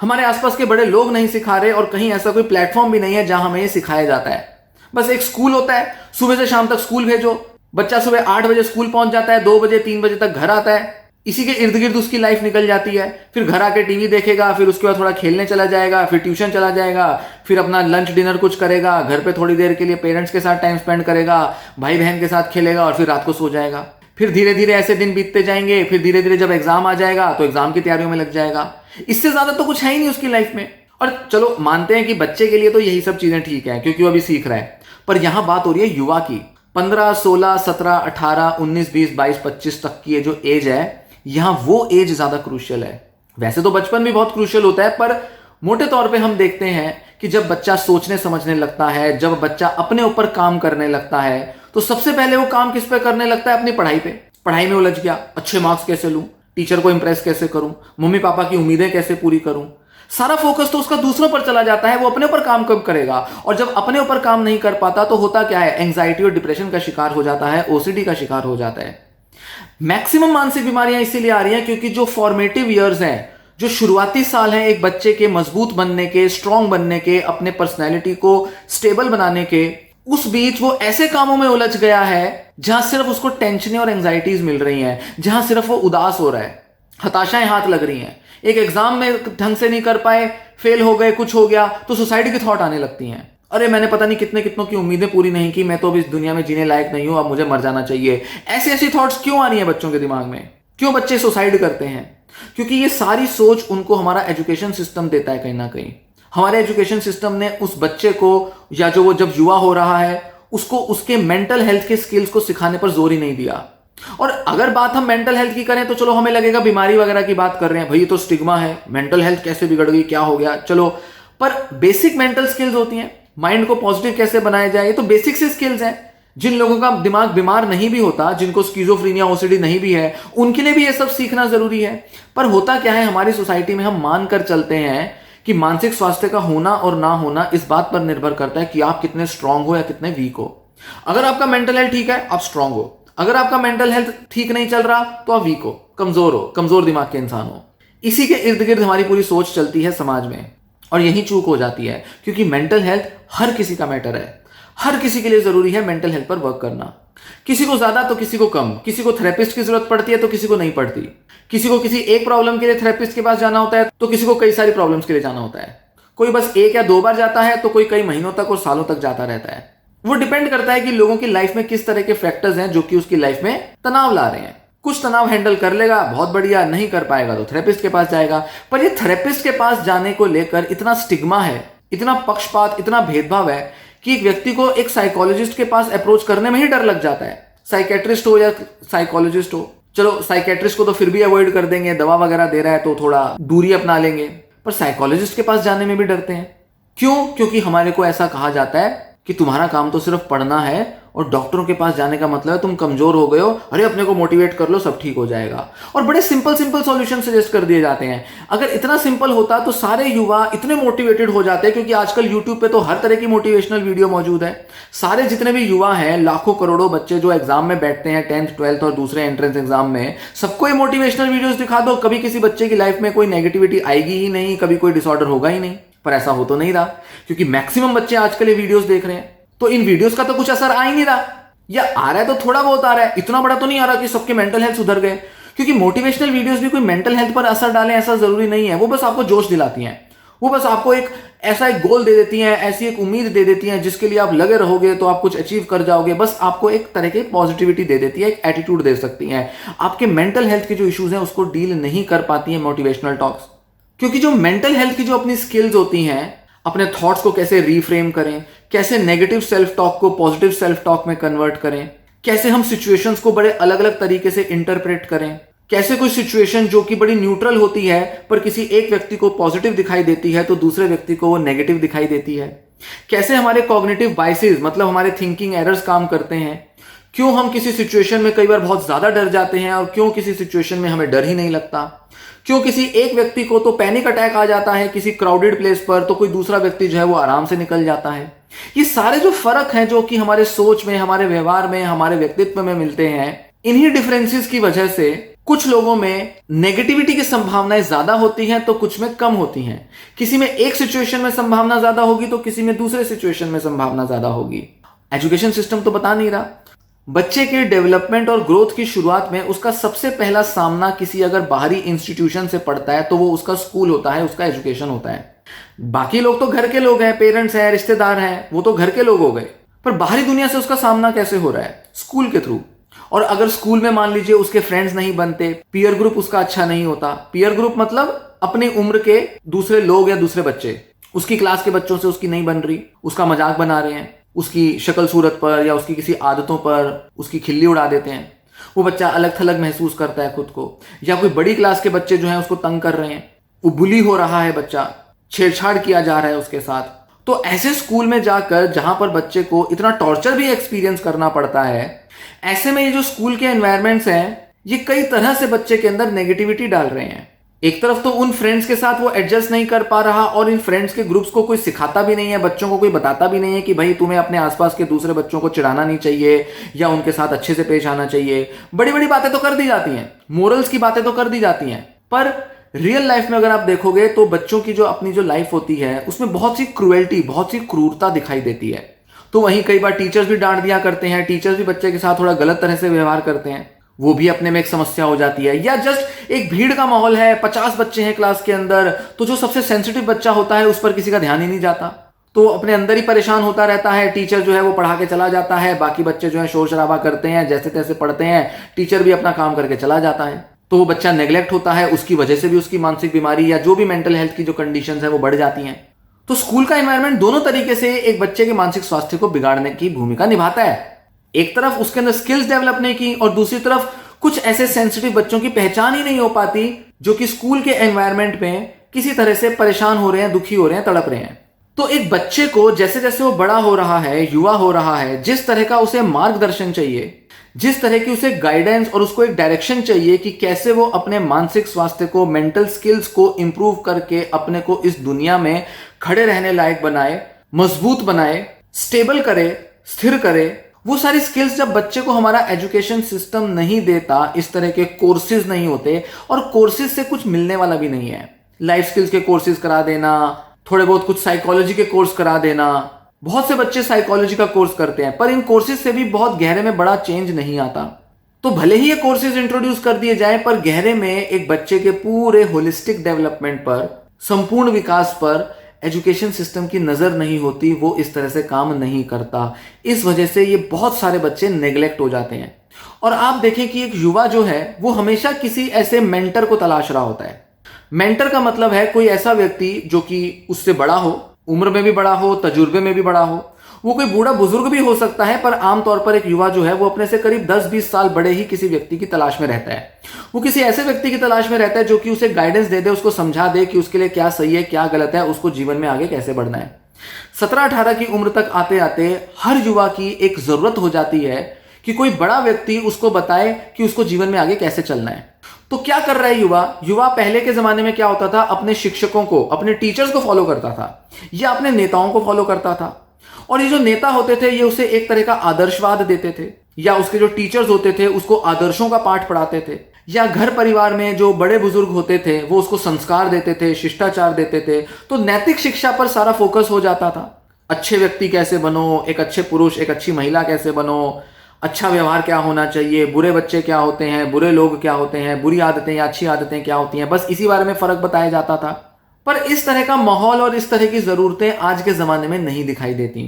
हमारे आसपास के बड़े लोग नहीं सिखा रहे, और कहीं ऐसा कोई प्लेटफॉर्म भी नहीं है जहां हमें ये सिखाया जाता है। बस एक स्कूल होता है, सुबह से शाम तक स्कूल भेजो, बच्चा सुबह 8 बजे स्कूल पहुंच जाता है, 2 बजे 3 बजे तक घर आता है, इसी के इर्द गिर्द उसकी लाइफ निकल जाती है। फिर घर आके टीवी देखेगा, फिर उसके बाद थोड़ा खेलने चला जाएगा, फिर ट्यूशन चला जाएगा, फिर अपना लंच डिनर कुछ करेगा, घर पे थोड़ी देर के लिए पेरेंट्स के साथ टाइम स्पेंड करेगा, भाई बहन के साथ खेलेगा, और फिर रात को सो जाएगा। फिर धीरे धीरे ऐसे दिन बीतते जाएंगे, फिर धीरे धीरे जब एग्जाम आ जाएगा तो एग्जाम की तैयारियों में लग जाएगा। इससे ज्यादा तो कुछ है ही नहीं उसकी लाइफ में। और चलो मानते हैं कि बच्चे के लिए तो यही सब चीजें ठीक है क्योंकि वो अभी सीख रहा है, पर यहां बात हो रही है युवा की। 15, 16, 17, 18, 19, 20, 22, 25 तक की ये जो एज है, यहां वो एज ज्यादा क्रूशियल है। वैसे तो बचपन भी बहुत क्रूशियल होता है, पर मोटे तौर पे हम देखते हैं कि जब बच्चा सोचने समझने लगता है, जब बच्चा अपने ऊपर काम करने लगता है, तो सबसे पहले वो काम किस पे करने लगता है? अपनी पढ़ाई पे। पढ़ाई में उलझ गया, अच्छे मार्क्स कैसे लूं, टीचर को इंप्रेस कैसे करूं, मम्मी पापा की उम्मीदें कैसे पूरी करूं। सारा फोकस तो उसका दूसरों पर चला जाता है, वो अपने ऊपर काम कब करेगा। और जब अपने ऊपर काम नहीं कर पाता तो होता क्या है? एंग्जाइटी और डिप्रेशन का शिकार हो जाता है, ओसीडी का शिकार हो जाता है। मैक्सिमम मानसिक बीमारियां इसीलिए आ रही हैं क्योंकि जो फॉर्मेटिव ईयर्स हैं, जो शुरुआती साल हैं एक बच्चे के मजबूत बनने के, स्ट्रांग बनने के, अपने पर्सनैलिटी को स्टेबल बनाने के, उस बीच वो ऐसे कामों में उलझ गया है जहां सिर्फ उसको टेंशनें और एंग्जाइटीज मिल रही हैं, जहां सिर्फ वो उदास हो रहा है, हताशाएं हाथ लग रही हैं। एक एग्जाम में ढंग से नहीं कर पाए, फेल हो गए, कुछ हो गया तो सुसाइड की थॉट आने लगती हैं। अरे मैंने पता नहीं कितने कितनों की उम्मीदें पूरी नहीं की, मैं तो अब इस दुनिया में जीने लायक नहीं हूं, अब मुझे मर जाना चाहिए। ऐसी ऐसी थॉट्स क्यों आ रही हैं बच्चों के दिमाग में? क्यों बच्चे सुसाइड करते हैं? क्योंकि ये सारी सोच उनको हमारा एजुकेशन सिस्टम देता है। कहीं ना कहीं हमारे एजुकेशन सिस्टम ने उस बच्चे को, या जो वो जब युवा हो रहा है, उसको उसके मेंटल हेल्थ के स्किल्स को सिखाने पर जोर ही नहीं दिया। और अगर बात हम मेंटल हेल्थ की करें तो चलो हमें लगेगा बीमारी वगैरह की बात कर रहे हैं, भाई ये तो स्टिग्मा है, मेंटल हेल्थ कैसे बिगड़ गई, क्या हो गया। चलो, पर बेसिक मेंटल स्किल्स होती हैं, माइंड को पॉजिटिव कैसे बनाया जाए, ये तो बेसिक से स्किल्स हैं। जिन लोगों का दिमाग बीमार नहीं भी होता, जिनको स्किज़ोफ्रेनिया, ओसीडी नहीं भी है, उनके लिए भी ये सब सीखना जरूरी है। पर होता क्या है, हमारी सोसाइटी में हम मान कर चलते हैं कि मानसिक स्वास्थ्य का होना और ना होना इस बात पर निर्भर करता है कि आप कितने स्ट्रांग हो या कितने वीक हो। अगर आपका मेंटल हेल्थ ठीक है, आप स्ट्रांग हो। अगर आपका मेंटल हेल्थ ठीक नहीं चल रहा तो आप वीक हो, कमजोर दिमाग के इंसान हो। इसी के इर्द गिर्द हमारी पूरी सोच चलती है समाज में, और यही चूक हो जाती है, क्योंकि मेंटल हेल्थ हर किसी का मैटर है। हर किसी के लिए जरूरी है मेंटल हेल्थ पर वर्क करना। किसी को ज्यादा तो किसी को कम, किसी को थेरेपिस्ट की जरूरत पड़ती है तो किसी को नहीं पड़ती। किसी को किसी एक प्रॉब्लम के लिए थेरेपिस्ट के पास जाना होता है तो किसी को कई सारी प्रॉब्लम्स के लिए जाना होता है। कोई बस 1 या 2 बार जाता है तो कोई कई महीनों तक और सालों तक जाता रहता है। वो डिपेंड करता है कि लोगों की लाइफ में किस तरह के फैक्टर्स हैं जो कि उसकी लाइफ में तनाव ला रहे हैं। कुछ तनाव हैंडल कर लेगा, बहुत बढ़िया, नहीं कर पाएगा तो थेरेपिस्ट के पास जाएगा। पर ये थेरेपिस्ट के पास जाने को लेकर इतना स्टिग्मा है, इतना पक्षपात, इतना भेदभाव है कि एक व्यक्ति को एक साइकोलॉजिस्ट के पास अप्रोच करने में ही डर लग जाता है। साइकेट्रिस्ट हो या साइकोलॉजिस्ट हो, चलो साइकेट्रिस्ट को तो फिर भी अवॉइड कर देंगे, दवा वगैरह दे रहा है तो थोड़ा दूरी अपना लेंगे, पर साइकोलॉजिस्ट के पास जाने में भी डरते हैं। क्यों? क्योंकि हमारे को ऐसा कहा जाता है कि तुम्हारा काम तो सिर्फ पढ़ना है और डॉक्टरों के पास जाने का मतलब है तुम कमजोर हो गए हो, अरे अपने को मोटिवेट कर लो, सब ठीक हो जाएगा। और बड़े सिंपल सॉल्यूशन सजेस्ट कर दिए जाते हैं। अगर इतना सिंपल होता तो सारे युवा इतने मोटिवेटेड हो जाते, क्योंकि आजकल यूट्यूब पे तो हर तरह की मोटिवेशनल वीडियो मौजूद है। सारे जितने भी युवा हैं, लाखों करोड़ों बच्चे जो एग्जाम में बैठते हैं, 10th 12th और दूसरे एंट्रेंस एग्जाम में, सबको ये मोटिवेशनल वीडियोस दिखा दो, कभी किसी बच्चे की लाइफ में कोई नेगेटिविटी आएगी ही नहीं, कभी कोई डिसऑर्डर होगा ही नहीं। पर ऐसा हो तो नहीं रहा, क्योंकि मैक्सिमम बच्चे आजकल ये वीडियोस देख रहे हैं, तो इन वीडियोस का तो कुछ असर आ ही नहीं रहा, या आ रहा है तो थोड़ा बहुत आ रहा है, इतना बड़ा तो नहीं आ रहा कि सबके मेंटल हेल्थ सुधर गए। क्योंकि मोटिवेशनल वीडियोस भी कोई मेंटल हेल्थ पर असर डालें ऐसा जरूरी नहीं है। वो बस आपको जोश दिलाती हैं, वो बस आपको एक ऐसा एक गोल दे देती हैं, ऐसी एक उम्मीद दे देती हैं जिसके लिए आप लगे रहोगे तो आप कुछ अचीव कर जाओगे। बस आपको एक तरह की पॉजिटिविटी दे देती है, एक एटीट्यूड दे सकती हैं। आपके मेंटल हेल्थ के जो इश्यूज हैं उसको डील नहीं कर पाती हैं मोटिवेशनल टॉक्स। क्योंकि जो मेंटल हेल्थ की जो अपनी स्किल्स होती हैं, अपने थॉट्स को कैसे रीफ्रेम करें, कैसे नेगेटिव सेल्फ टॉक को पॉजिटिव सेल्फ टॉक में कन्वर्ट करें, कैसे हम सिचुएशंस को बड़े अलग अलग तरीके से इंटरप्रेट करें, कैसे कोई सिचुएशन जो कि बड़ी न्यूट्रल होती है पर किसी एक व्यक्ति को पॉजिटिव दिखाई देती है तो दूसरे व्यक्ति को वो नेगेटिव दिखाई देती है, कैसे हमारे कॉग्निटिव बाइसेस मतलब हमारे थिंकिंग एरर्स काम करते हैं, क्यों हम किसी सिचुएशन में कई बार बहुत ज्यादा डर जाते हैं और क्यों किसी सिचुएशन में हमें डर ही नहीं लगता, क्यों किसी एक व्यक्ति को तो पैनिक अटैक आ जाता है किसी क्राउडेड प्लेस पर तो कोई दूसरा व्यक्ति जो है वो आराम से निकल जाता है। ये सारे जो फर्क हैं जो कि हमारे सोच में, हमारे व्यवहार में, हमारे व्यक्तित्व में मिलते हैं, इन्हीं डिफरेंसेस की वजह से कुछ लोगों में नेगेटिविटी की संभावनाएं ज्यादा होती हैं तो कुछ में कम होती हैं। किसी में एक सिचुएशन में संभावना ज्यादा होगी तो किसी में दूसरे सिचुएशन में संभावना ज्यादा होगी। एजुकेशन सिस्टम तो बता नहीं रहा। बच्चे के डेवलपमेंट और ग्रोथ की शुरुआत में उसका सबसे पहला सामना किसी अगर बाहरी इंस्टीट्यूशन से पड़ता है तो वो उसका स्कूल होता है, उसका एजुकेशन होता है। बाकी लोग तो घर के लोग हैं, पेरेंट्स हैं, रिश्तेदार हैं, वो तो घर के लोग हो गए, पर बाहरी दुनिया से उसका सामना कैसे हो रहा है? स्कूल के थ्रू। और अगर स्कूल में मान लीजिए उसके फ्रेंड्स नहीं बनते, पीयर ग्रुप उसका अच्छा नहीं होता, पीयर ग्रुप मतलब अपनी उम्र के दूसरे लोग या दूसरे बच्चे, उसकी क्लास के बच्चों से उसकी नहीं बन रही, उसका मजाक बना रहे हैं, उसकी शक्ल सूरत पर या उसकी किसी आदतों पर उसकी खिल्ली उड़ा देते हैं, वो बच्चा अलग थलग महसूस करता है खुद को, या कोई बड़ी क्लास के बच्चे जो हैं उसको तंग कर रहे हैं, वो बुली हो रहा है, बच्चा छेड़छाड़ किया जा रहा है उसके साथ। तो ऐसे स्कूल में जाकर जहां पर बच्चे को इतना टॉर्चर भी एक्सपीरियंस करना पड़ता है, ऐसे में ये जो स्कूल के एनवायरमेंट्स हैं ये कई तरह से बच्चे के अंदर नेगेटिविटी डाल रहे हैं। एक तरफ तो उन फ्रेंड्स के साथ वो एडजस्ट नहीं कर पा रहा और इन फ्रेंड्स के ग्रुप्स को कोई सिखाता भी नहीं है, बच्चों को कोई बताता भी नहीं है कि भाई तुम्हें अपने आसपास के दूसरे बच्चों को चिढ़ाना नहीं चाहिए या उनके साथ अच्छे से पेश आना चाहिए। बड़ी बड़ी बातें तो कर दी जाती हैं, मोरल्स की बातें तो कर दी जाती हैं, पर रियल लाइफ में अगर आप देखोगे तो बच्चों की जो अपनी जो लाइफ होती है उसमें बहुत सी क्रूएल्टी, बहुत सी क्रूरता दिखाई देती है। तो वहीं कई बार टीचर्स भी डांट दिया करते हैं, टीचर्स भी बच्चे के साथ थोड़ा गलत तरह से व्यवहार करते हैं, वो भी अपने में एक समस्या हो जाती है। या जस्ट एक भीड़ का माहौल है, 50 बच्चे हैं क्लास के अंदर, तो जो सबसे सेंसिटिव बच्चा होता है उस पर किसी का ध्यान ही नहीं जाता, तो अपने अंदर ही परेशान होता रहता है। टीचर जो है वो पढ़ा के चला जाता है, बाकी बच्चे जो है शोर शराबा करते हैं, जैसे तैसे पढ़ते हैं, टीचर भी अपना काम करके चला जाता है, तो वो बच्चा नेग्लेक्ट होता है, उसकी वजह से भी उसकी मानसिक बीमारी या जो भी मेंटल हेल्थ की जो कंडीशंस है वो बढ़ जाती हैं। तो स्कूल का एनवायरनमेंट दोनों तरीके से एक बच्चे के मानसिक स्वास्थ्य को बिगाड़ने की भूमिका निभाता है। एक तरफ उसके अंदर स्किल्स डेवलप नहीं की और दूसरी तरफ कुछ ऐसे सेंसिटिव बच्चों की पहचान ही नहीं हो पाती जो कि स्कूल के एनवायरनमेंट में किसी तरह से परेशान हो रहे हैं, दुखी हो रहे हैं, तड़प रहे हैं। तो एक बच्चे को जैसे जैसे वो बड़ा हो रहा है, युवा हो रहा है, जिस तरह का उसे मार्गदर्शन चाहिए, जिस तरह की उसे गाइडेंस और उसको एक डायरेक्शन चाहिए कि कैसे वो अपने मानसिक स्वास्थ्य को, मेंटल स्किल्स को इंप्रूव करके अपने को इस दुनिया में खड़े रहने लायक बनाए, मजबूत बनाए, स्टेबल करे, स्थिर करे वो सारी स्किल्स जब बच्चे को हमारा एजुकेशन सिस्टम नहीं देता, इस तरह के कोर्सेज नहीं होते, और कोर्सेज से कुछ मिलने वाला भी नहीं है। लाइफ स्किल्स के कोर्सेज करा देना, थोड़े बहुत कुछ साइकोलॉजी के कोर्स करा देना, बहुत से बच्चे साइकोलॉजी का कोर्स करते हैं, पर इन कोर्सेज से भी बहुत गहरे में बड़ा चेंज नहीं आता। तो भले ही ये कोर्सेज इंट्रोड्यूस कर दिए जाए, पर गहरे में एक बच्चे के पूरे होलिस्टिक डेवलपमेंट पर, संपूर्ण विकास पर एजुकेशन सिस्टम की नजर नहीं होती, वो इस तरह से काम नहीं करता। इस वजह से ये बहुत सारे बच्चे नेग्लेक्ट हो जाते हैं। और आप देखें कि एक युवा जो है वो हमेशा किसी ऐसे मेंटर को तलाश रहा होता है। मेंटर का मतलब है कोई ऐसा व्यक्ति जो कि उससे बड़ा हो, उम्र में भी बड़ा हो, तजुर्बे में भी बड़ा हो। वो कोई बूढ़ा बुजुर्ग भी हो सकता है, पर आमतौर पर एक युवा जो है वो अपने से करीब 10-20 साल बड़े ही किसी व्यक्ति की तलाश में रहता है। वो किसी ऐसे व्यक्ति की तलाश में रहता है जो कि उसे गाइडेंस दे दे, उसको समझा दे कि उसके लिए क्या सही है, क्या गलत है, उसको जीवन में आगे कैसे बढ़ना है। 17-18 की उम्र तक आते आते हर युवा की एक जरूरत हो जाती है कि कोई बड़ा व्यक्ति उसको बताए कि उसको जीवन में आगे कैसे चलना है। तो क्या कर रहा है युवा पहले के जमाने में क्या होता था, अपने शिक्षकों को, अपने टीचर्स को फॉलो करता था, या अपने नेताओं को फॉलो करता था। और ये जो नेता होते थे ये उसे एक तरह का आदर्शवाद देते थे, या उसके जो टीचर्स होते थे उसको आदर्शों का पाठ पढ़ाते थे, या घर परिवार में जो बड़े बुजुर्ग होते थे वो उसको संस्कार देते थे, शिष्टाचार देते थे। तो नैतिक शिक्षा पर सारा फोकस हो जाता था। अच्छे व्यक्ति कैसे बनो, एक अच्छे पुरुष, एक अच्छी महिला कैसे बनो, अच्छा व्यवहार क्या होना चाहिए, बुरे बच्चे क्या होते हैं, बुरे लोग क्या होते हैं, बुरी आदतें या अच्छी आदतें क्या होती हैं, बस इसी बारे में फर्क बताया जाता था। पर इस तरह का माहौल और इस तरह की जरूरतें आज के जमाने में नहीं दिखाई देती।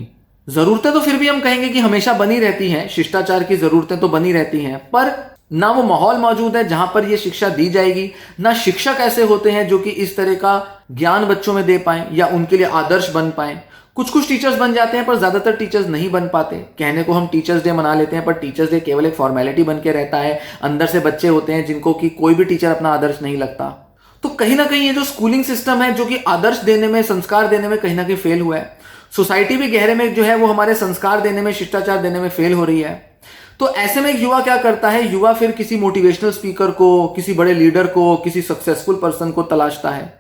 जरूरतें तो फिर भी हम कहेंगे कि हमेशा बनी रहती हैं, शिष्टाचार की जरूरतें तो बनी रहती हैं, पर ना वो माहौल मौजूद है जहां पर ये शिक्षा दी जाएगी, ना शिक्षक ऐसे होते हैं जो कि इस तरह का ज्ञान बच्चों में दे पाएं या उनके लिए आदर्श बन पाएं। कुछ टीचर्स बन जाते हैं पर ज्यादातर टीचर्स नहीं बन पाते। कहने को हम टीचर्स डे मना लेते हैं, पर टीचर्स डे केवल एक फॉर्मेलिटी बन के रहता है। अंदर से बच्चे होते हैं जिनको कि कोई भी टीचर अपना आदर्श नहीं लगता। तो कहीं ना कहीं ये जो स्कूलिंग सिस्टम है जो कि आदर्श देने में, संस्कार देने में कहीं ना कहीं फेल हुआ है। सोसाइटी भी गहरे में जो है वो हमारे संस्कार देने में, शिष्टाचार देने में फेल हो रही है। तो ऐसे में युवा क्या करता है, युवा फिर किसी मोटिवेशनल स्पीकर को, किसी बड़े लीडर को, किसी सक्सेसफुल पर्सन को तलाशता है।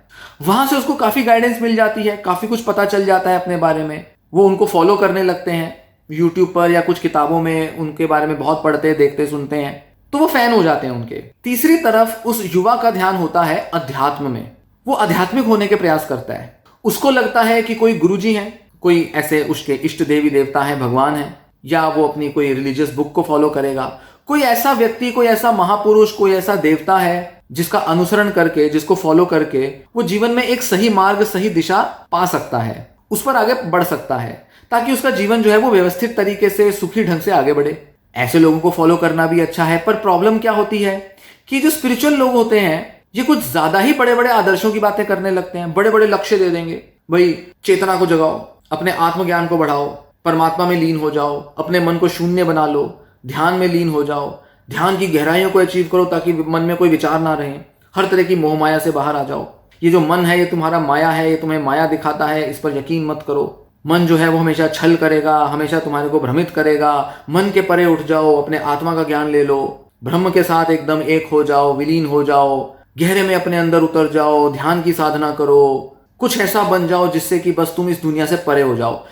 वहां से उसको काफी गाइडेंस मिल जाती है, काफी कुछ पता चल जाता है अपने बारे में। वो उनको फॉलो करने लगते हैं यूट्यूब पर या कुछ किताबों में, उनके बारे में बहुत पढ़ते, देखते, सुनते हैं, तो वो फैन हो जाते हैं उनके। तीसरी तरफ उस युवा का ध्यान होता है अध्यात्म में। वो आध्यात्मिक होने के प्रयास करता है। उसको लगता है कि कोई गुरुजी हैं, कोई ऐसे उसके इष्ट देवी देवता हैं, भगवान हैं, या वो अपनी कोई रिलीजियस बुक को फॉलो करेगा। कोई ऐसा व्यक्ति, कोई ऐसा महापुरुष, कोई ऐसा देवता है जिसका अनुसरण करके, जिसको फॉलो करके वो जीवन में एक सही मार्ग, सही दिशा पा सकता है, उस पर आगे बढ़ सकता है, ताकि उसका जीवन जो है वो व्यवस्थित तरीके से, सुखी ढंग से आगे बढ़े। ऐसे लोगों को फॉलो करना भी अच्छा है, पर प्रॉब्लम क्या होती है कि जो स्पिरिचुअल लोग होते हैं ये कुछ ज्यादा ही बड़े बड़े आदर्शों की बातें करने लगते हैं। बड़े बड़े लक्ष्य दे देंगे, भाई चेतना को जगाओ, अपने आत्मज्ञान को बढ़ाओ, परमात्मा में लीन हो जाओ, अपने मन को शून्य बना लो, ध्यान में लीन हो जाओ, ध्यान की गहराइयों को अचीव करो ताकि मन में कोई विचार ना रहे, हर तरह की मोह माया से बाहर आ जाओ। ये जो मन है ये तुम्हारा माया है, ये तुम्हें माया दिखाता है, इस पर यकीन मत करो। मन जो है वो हमेशा छल करेगा, हमेशा तुम्हारे को भ्रमित करेगा। मन के परे उठ जाओ, अपने आत्मा का ज्ञान ले लो, ब्रह्म के साथ एकदम एक हो जाओ, विलीन हो जाओ, गहरे में अपने अंदर उतर जाओ, ध्यान की साधना करो, कुछ ऐसा बन जाओ जिससे कि बस तुम इस दुनिया से परे हो जाओ।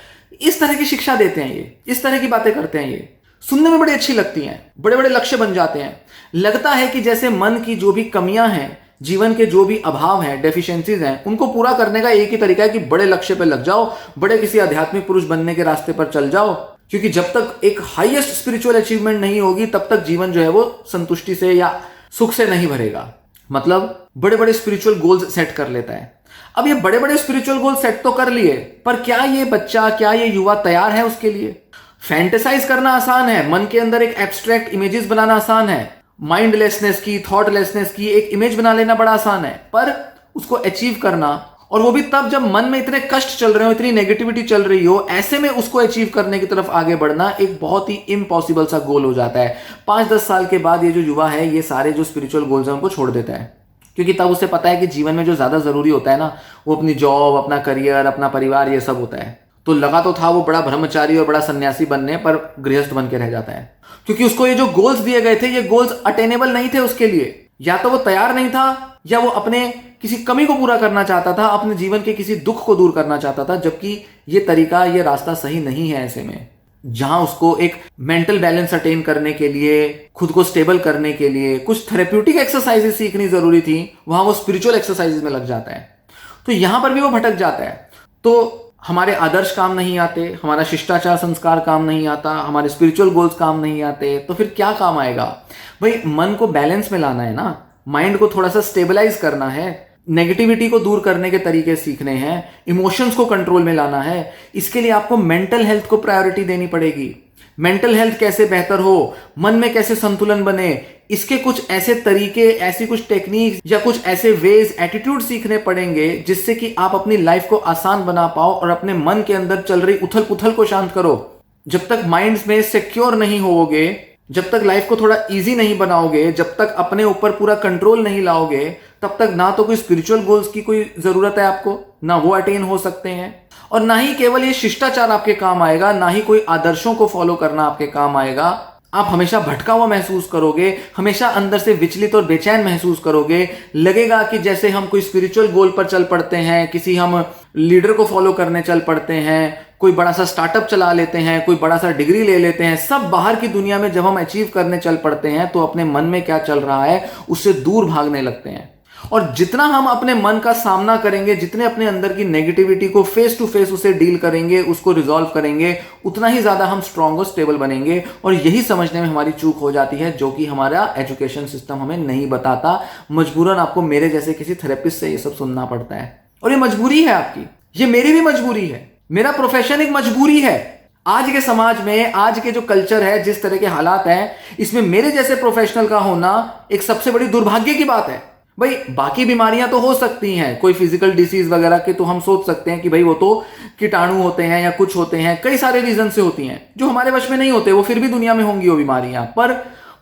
इस तरह की शिक्षा देते हैं ये, इस तरह की बातें करते हैं ये। सुनने में बड़ी अच्छी लगती हैं, बड़े बड़े लक्ष्य बन जाते हैं। लगता है कि जैसे मन की जो भी कमियां हैं, जीवन के जो भी अभाव हैं, डेफिशिएंसीज हैं, उनको पूरा करने का एक ही तरीका है कि बड़े लक्ष्य पे लग जाओ, बड़े किसी आध्यात्मिक पुरुष बनने के रास्ते पर चल जाओ। क्योंकि जब तक एक हाईएस्ट स्पिरिचुअल अचीवमेंट नहीं होगी तब तक जीवन जो है वो संतुष्टि से या सुख से नहीं भरेगा। मतलब बड़े बड़े स्पिरिचुअल गोल्स सेट कर लेता है। अब ये बड़े बड़े स्पिरिचुअल गोल सेट तो कर लिए, पर क्या ये बच्चा, क्या ये युवा तैयार है उसके लिए? फैंटेसाइज करना आसान है, मन के अंदर एक एब्स्ट्रैक्ट इमेजेस बनाना आसान है, माइंडलेसनेस की, थॉटलेसनेस की एक इमेज बना लेना बड़ा आसान है, पर उसको अचीव करना, और वो भी तब जब मन में इतने कष्ट चल रहे हो, इतनी नेगेटिविटी चल रही हो, ऐसे में उसको अचीव करने की तरफ आगे बढ़ना एक बहुत ही इम्पॉसिबल सा गोल हो जाता है। 5-10 साल के बाद ये जो युवा है ये सारे जो स्पिरिचुअल गोल्स हैं उनको छोड़ देता है, क्योंकि तब उसे पता है कि जीवन में जो ज्यादा जरूरी होता है ना, वो अपनी जॉब, अपना करियर, अपना परिवार, ये सब होता है। तो लगा तो था वो बड़ा ब्रह्मचारी और बड़ा सन्यासी बनने, पर गृहस्थ बन के रह जाता है, क्योंकि उसको ये जो गोल्स दिए गए थे ये गोल्स अटेनेबल नहीं थे उसके लिए। या तो वो तैयार नहीं था, या वो अपने किसी कमी को पूरा करना चाहता था, अपने जीवन के किसी दुख को दूर करना चाहता था, जबकि ये तरीका, ये रास्ता सही नहीं है ऐसे में। जहां उसको एक मेंटल बैलेंस अटेन करने के लिए, खुद को स्टेबल करने के लिए कुछ थेरेप्यूटिक एक्सरसाइजेस सीखनी जरूरी थी, वहां वो स्पिरिचुअल एक्सरसाइजेस में लग जाता है। तो यहां पर भी वो भटक जाता है। तो हमारे आदर्श काम नहीं आते, हमारा शिष्टाचार संस्कार काम नहीं आता, हमारे स्पिरिचुअल गोल्स काम नहीं आते, तो फिर क्या काम आएगा? भाई मन को बैलेंस में लाना है ना, माइंड को थोड़ा सा स्टेबलाइज करना है, नेगेटिविटी को दूर करने के तरीके सीखने हैं, इमोशंस को कंट्रोल में लाना है। इसके लिए आपको मेंटल हेल्थ को प्रायोरिटी देनी पड़ेगी। मेंटल हेल्थ कैसे बेहतर हो, मन में कैसे संतुलन बने, इसके कुछ ऐसे तरीके, ऐसी कुछ टेक्निक या कुछ ऐसे वेज, एटीट्यूड सीखने पड़ेंगे जिससे कि आप अपनी लाइफ को आसान बना पाओ और अपने मन के अंदर चल रही उथल पुथल को शांत करो। जब तक माइंड में सिक्योर नहीं होगे, जब तक लाइफ को थोड़ा इजी नहीं बनाओगे, जब तक अपने ऊपर पूरा कंट्रोल नहीं लाओगे, तब तक ना तो कोई स्पिरिचुअल गोल्स की कोई जरूरत है आपको, ना वो अटेन हो सकते हैं, और ना ही केवल ये शिष्टाचार आपके काम आएगा, ना ही कोई आदर्शों को फॉलो करना आपके काम आएगा। आप हमेशा भटका हुआ महसूस करोगे, हमेशा अंदर से विचलित और बेचैन महसूस करोगे। लगेगा कि जैसे हम कोई स्पिरिचुअल गोल पर चल पड़ते हैं, किसी हम लीडर को फॉलो करने चल पड़ते हैं, कोई बड़ा सा स्टार्टअप चला लेते हैं, कोई बड़ा सा डिग्री ले लेते हैं। सब बाहर की दुनिया में जब हम अचीव करने चल पड़ते हैं तो अपने मन में क्या चल रहा है उससे दूर भागने लगते हैं। और जितना हम अपने मन का सामना करेंगे, जितने अपने अंदर की नेगेटिविटी को फेस टू फेस उसे डील करेंगे, उसको रिजॉल्व करेंगे, उतना ही ज्यादा हम स्ट्रांग और स्टेबल बनेंगे। और यही समझने में हमारी चूक हो जाती है, जो कि हमारा एजुकेशन सिस्टम हमें नहीं बताता। मजबूरन आपको मेरे जैसे किसी थेरेपिस्ट से ये सब सुनना पड़ता है, और ये मजबूरी है आपकी, ये मेरी भी मजबूरी है। मेरा प्रोफेशन एक मजबूरी है। आज के समाज में, आज के जो कल्चर है, जिस तरह के हालात हैं, इसमें मेरे जैसे प्रोफेशनल का होना एक सबसे बड़ी दुर्भाग्य की बात है। भाई बाकी बीमारियां तो हो सकती हैं, कोई फिजिकल डिसीज वगैरह के तो हम सोच सकते हैं कि भाई वो तो कीटाणु होते हैं या कुछ होते हैं, कई सारे रीजन से होती हैं जो हमारे वश में नहीं होते, वो फिर भी दुनिया में होंगी वो बीमारियां। पर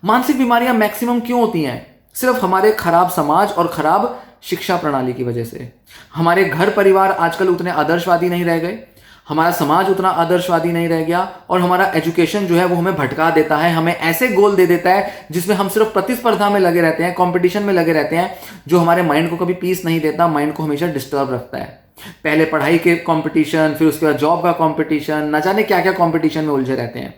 मानसिक बीमारियां मैक्सिमम क्यों होती हैं? सिर्फ हमारे खराब समाज और खराब शिक्षा प्रणाली की वजह से। हमारे घर परिवार आजकल उतने आदर्शवादी नहीं रह गए, हमारा समाज उतना आदर्शवादी नहीं रह गया, और हमारा एजुकेशन जो है वो हमें भटका देता है, हमें ऐसे गोल दे देता है जिसमें हम सिर्फ प्रतिस्पर्धा में लगे रहते हैं, कंपटीशन में लगे रहते हैं, जो हमारे माइंड को कभी पीस नहीं देता, माइंड को हमेशा डिस्टर्ब रखता है। पहले पढ़ाई के कंपटीशन, फिर उसके बाद जॉब का कंपटीशन, न जाने क्या क्या कंपटीशन में उलझे रहते हैं।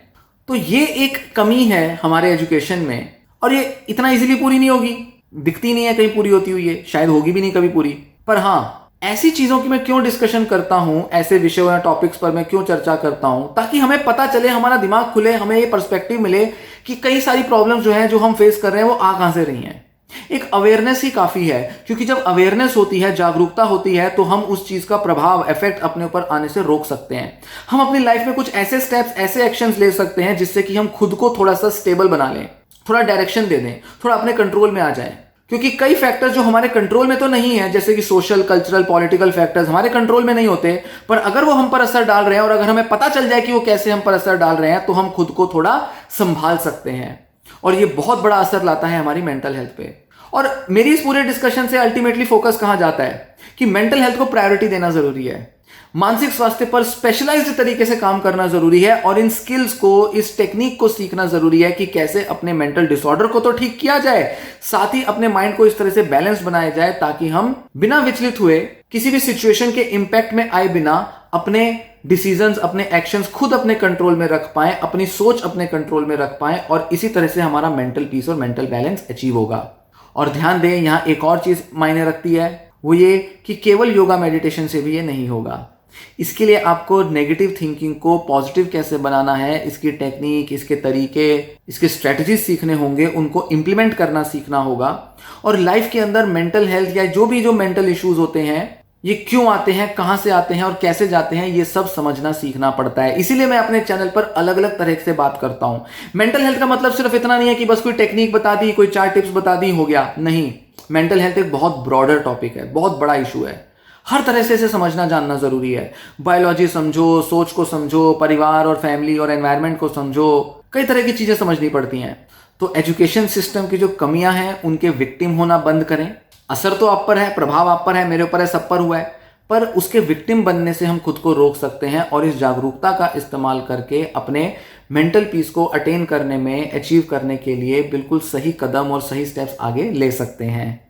तो ये एक कमी है हमारे एजुकेशन में, और ये इतना इजीली पूरी नहीं होगी, दिखती नहीं है कहीं पूरी होती हुई है, शायद होगी भी नहीं कभी पूरी। पर हाँ, ऐसी चीजों की मैं क्यों डिस्कशन करता हूं, ऐसे विषयों या टॉपिक्स पर मैं क्यों चर्चा करता हूं, ताकि हमें पता चले, हमारा दिमाग खुले, हमें ये पर्सपेक्टिव मिले कि कई सारी प्रॉब्लम्स जो हैं, जो हम फेस कर रहे हैं, वो आ कहां से रही हैं। एक अवेयरनेस ही काफी है, क्योंकि जब अवेयरनेस होती है, जागरूकता होती है, तो हम उस चीज का प्रभाव, इफेक्ट अपने ऊपर आने से रोक सकते हैं। हम अपनी लाइफ में कुछ ऐसे स्टेप्स, ऐसे एक्शंस ले सकते हैं जिससे कि हम खुद को थोड़ा सा स्टेबल बना लें, थोड़ा डायरेक्शन दे दें, थोड़ा अपने कंट्रोल में आ जाए। क्योंकि कई फैक्टर्स जो हमारे कंट्रोल में तो नहीं है, जैसे कि सोशल, कल्चरल, पॉलिटिकल फैक्टर्स हमारे कंट्रोल में नहीं होते, पर अगर वो हम पर असर डाल रहे हैं और अगर हमें पता चल जाए कि वो कैसे हम पर असर डाल रहे हैं, तो हम खुद को थोड़ा संभाल सकते हैं, और ये बहुत बड़ा असर लाता है हमारी मेंटल हेल्थ पे। और मेरी इस पूरे डिस्कशन से अल्टीमेटली फोकस कहां जाता है कि मेंटल हेल्थ को प्रायोरिटी देना जरूरी है, मानसिक स्वास्थ्य पर स्पेशलाइज्ड तरीके से काम करना जरूरी है, और इन स्किल्स को, इस टेक्निक को सीखना जरूरी है कि कैसे अपने मेंटल डिसऑर्डर को तो ठीक किया जाए, साथ ही अपने माइंड को इस तरह से बैलेंस बनाया जाए ताकि हम बिना विचलित हुए, किसी भी सिचुएशन के इंपैक्ट में आए बिना, अपने डिसीजंस, अपने एक्शंस खुद अपने कंट्रोल में रख पाए, अपनी सोच अपने कंट्रोल में रख पाए, और इसी तरह से हमारा मेंटल पीस और मेंटल बैलेंस अचीव होगा। और ध्यान दें, यहां एक और चीज मायने रखती है, वो ये कि केवल योगा मेडिटेशन से भी ये नहीं होगा। इसके लिए आपको नेगेटिव थिंकिंग को पॉजिटिव कैसे बनाना है, इसकी टेक्निक, इसके तरीके, इसके स्ट्रेटजीज सीखने होंगे, उनको इंप्लीमेंट करना सीखना होगा। और लाइफ के अंदर मेंटल हेल्थ या जो मेंटल इश्यूज होते हैं, ये क्यों आते हैं, कहां से आते हैं और कैसे जाते हैं, ये सब समझना सीखना पड़ता है। इसीलिए मैं अपने चैनल पर अलग अलग तरह से बात करता हूं। मेंटल हेल्थ का मतलब सिर्फ इतना नहीं है कि बस कोई टेक्निक बता दी, कोई 4 टिप्स बता दी, हो गया। नहीं, मेंटल हेल्थ एक बहुत ब्रॉडर टॉपिक है, बहुत बड़ा इशू है। हर तरह से इसे समझना जानना जरूरी है। बायोलॉजी समझो, सोच को समझो, परिवार और फैमिली और एनवायरनमेंट को समझो, कई तरह की चीजें समझनी पड़ती हैं। तो एजुकेशन सिस्टम की जो कमियां हैं, उनके विक्टिम होना बंद करें। असर तो आप पर है, प्रभाव आप पर है, मेरे ऊपर है, सब पर हुआ है, पर उसके विक्टिम बनने से हम खुद को रोक सकते हैं, और इस जागरूकता का इस्तेमाल करके अपने मेंटल पीस को अटेन करने में, अचीव करने के लिए बिल्कुल सही कदम और सही स्टेप्स आगे ले सकते हैं।